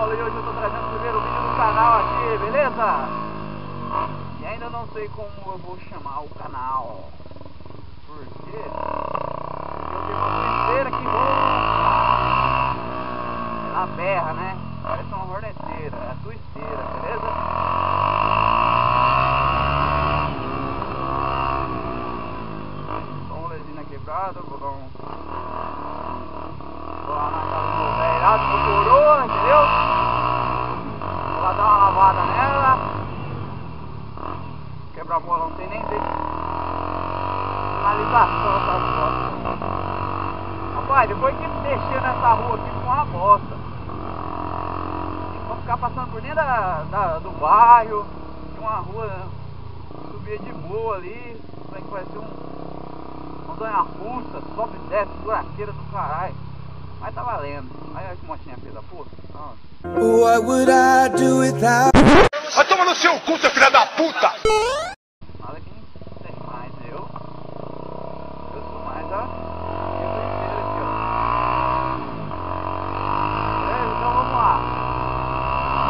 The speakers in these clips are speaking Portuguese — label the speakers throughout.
Speaker 1: Paulo e hoje eu tô trazendo o primeiro vídeo do canal aqui, beleza? E ainda não sei como eu vou chamar o canal. Por quê? Porque eu tenho uma besteira que ela berra, né? Parece uma horneteira, é a twisteira, beleza? Então, lesina quebrada, vou dar um... Vou lá na casa do meu velho, do coroa, entendeu? Vou lá dar uma lavada nela. Quebra a bola, não tem nem finalização dessas costas. Rapaz, depois que mexer nessa rua aqui ficou uma bosta. Vou ficar passando por dentro do bairro, de uma rua, subir de boa ali, como é que vai ser uma montanha russa, sobe e desce, buraqueira do caralho. Mas tá valendo. Aí que mochinha filha da puta.
Speaker 2: What would I do without?
Speaker 3: Vai tomar no seu cu, seu filho da puta!
Speaker 1: Nada que não tem mais eu. Eu sou mais a... Então vamos lá.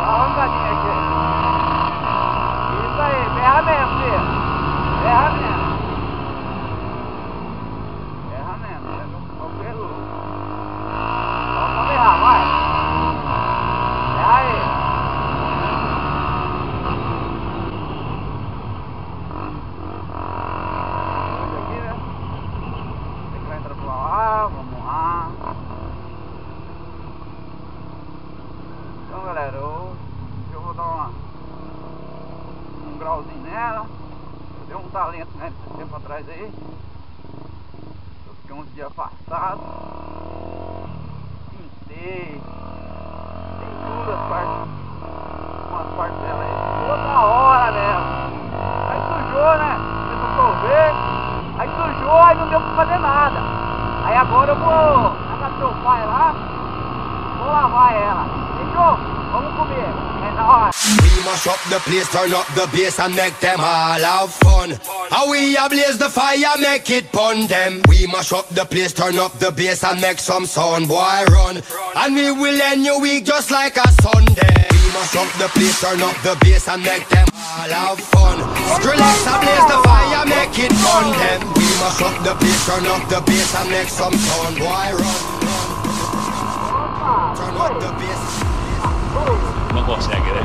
Speaker 1: Dá uma arrancadinha aqui. Isso aí, berra mesmo, filho. Berra mesmo. Berra mesmo, é o pelo. Só berrar, vai. Berra aí. Hoje aqui, né? Tem que entrar pra lá, vamos lá. Então, galera, eu vou dar um grauzinho nela. Eu dei um talento, né, esse tempo atrás aí. Eu fiquei uns dias afastado. Pintei. Tem tudo as partes. Umas partes dela aí. Toda hora mesmo. Aí sujou, né? Começou a chover. Aí sujou, aí não deu pra fazer nada. Aí agora eu vou na casa do meu pai lá. Vou lavar ela. Fechou? Vamos comer. É nóis.
Speaker 2: We mash up the place, turn up the bass and make them all have fun. How we ablaze the fire, make it pun them. We mash up the place, turn up the bass and make some sound, boy run. And we will end your week just like a Sunday. We mash up the place, turn up the bass and make them all have fun. Skrillex ablaze the fire, make it pun them. We mash up the place, turn up the bass and make some sound, boy run. Turn up the bass.
Speaker 4: Não consegue, né?